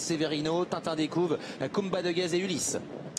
Severino, Tintin découvre Kumba de Guez et Ulysse.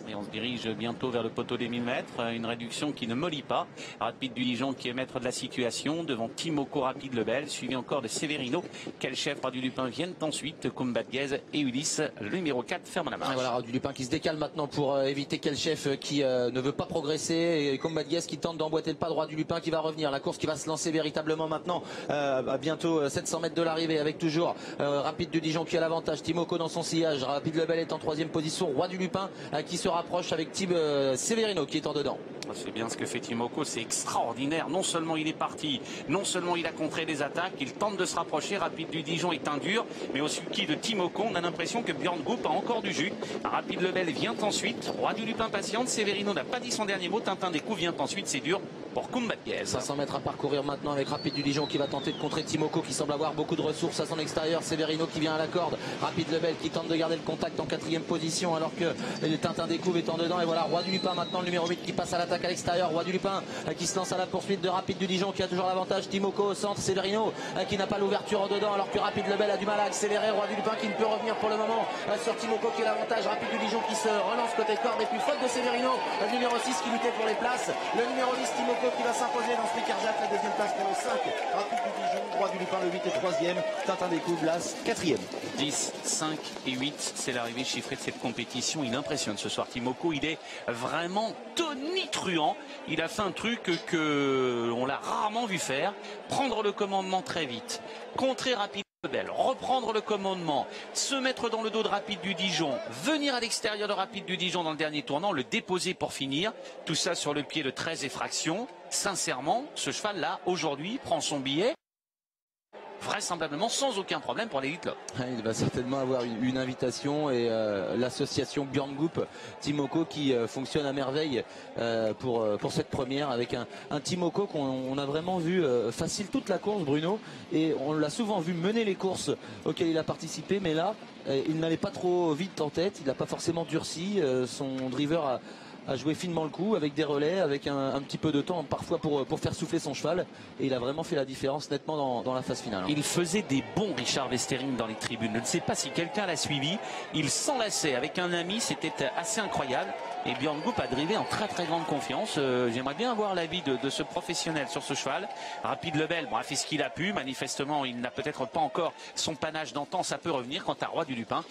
Et on se dirige bientôt vers le poteau des 1000 mètres. Une réduction qui ne mollit pas. Rapide du Dijon qui est maître de la situation. Devant Timoko Rapide Lebel. Suivi encore de Severino. Quel chef Roi du Lupin viennent ensuite. Kumba de Guez et Ulysse. Le numéro 4 ferme la marche. Et voilà, Roi du Lupin qui se décale maintenant pour éviter quel chef qui ne veut pas progresser. Et Kumba de Guez qui tente d'emboîter le pas de Roi du Lupin qui va revenir. La course qui va se lancer véritablement maintenant. À bientôt 700 mètres de l'arrivée avec toujours Rapide du Dijon qui a l'avantage. Timoko dans son sillage. Rapide Lebel est en troisième position. Roi du Lupin qui se rapproche avec Severino qui est en dedans. C'est bien ce que fait Timoko, c'est extraordinaire. Non seulement il est parti, non seulement il a contré des attaques, il tente de se rapprocher. Rapide du Dijon est un dur, mais au sulky de Timoko, on a l'impression que Björn Goop a encore du jus. Rapide Lebel vient ensuite. Roi du Lupin patiente. Severino n'a pas dit son dernier mot. Tintin des coups vient ensuite. C'est dur pour Kumba de Guez. 500 mètres à parcourir maintenant avec Rapide du Dijon qui va tenter de contrer Timoko qui semble avoir beaucoup de ressources à son extérieur. Severino qui vient à la corde. Rapide Lebel qui tente de garder le contact en quatrième position alors que le Tintin des coups est en dedans. Et voilà, Roi du Lupin maintenant, le numéro 8 qui passe à l'attaque à l'extérieur. Roi du Lupin qui se lance à la poursuite de Rapide du Dijon qui a toujours l'avantage. Timoko au centre. Severino qui n'a pas l'ouverture en dedans alors que Rapide Lebel a du mal à accélérer. Roi du Lupin qui ne peut revenir pour le moment sur Timoko qui a l'avantage. Rapide du Dijon qui se relance côté corde. Et puis faute de Severino, le numéro 6 qui luttait pour les places. Le numéro 10 Timoko qui va s'imposer dans ce Carjac, la deuxième place pour le 5. Rapide du Dijon, Roi du Lupin le 8 et 3e. Tintin des coups, Blas 4e. 10, 5 et 8, c'est l'arrivée chiffrée de cette compétition. Il impressionne ce soir Timoko, il est vraiment tonitruant. Il a fait un truc que on l'a rarement vu faire, prendre le commandement très vite, contrer Rapide Lebel, reprendre le commandement, se mettre dans le dos de Rapide du Dijon, venir à l'extérieur de Rapide du Dijon dans le dernier tournant, le déposer pour finir, tout ça sur le pied de 13 et fraction. Sincèrement, ce cheval-là, aujourd'hui, prend son billet vraisemblablement sans aucun problème pour l'Elite Lopp. Il va certainement avoir une invitation et l'association Björn Goop Timoko qui fonctionne à merveille pour cette première avec un Timoko qu'on a vraiment vu facile toute la course, Bruno, et on l'a souvent vu mener les courses auxquelles il a participé, mais là il n'allait pas trop vite en tête, il n'a pas forcément durci, son driver a joué finement le coup avec des relais, avec un petit peu de temps parfois pour faire souffler son cheval, et il a vraiment fait la différence nettement dans la phase finale. Il faisait des bons Richard Westering dans les tribunes. Je ne sais pas si quelqu'un l'a suivi. Il s'enlaçait avec un ami, c'était assez incroyable. Et Björn Goop a drivé en très très grande confiance. J'aimerais bien avoir l'avis de ce professionnel sur ce cheval. Rapide Lebel, bon, a fait ce qu'il a pu. Manifestement, il n'a peut-être pas encore son panache d'antan. Ça peut revenir. Quant à Roi du Lupin,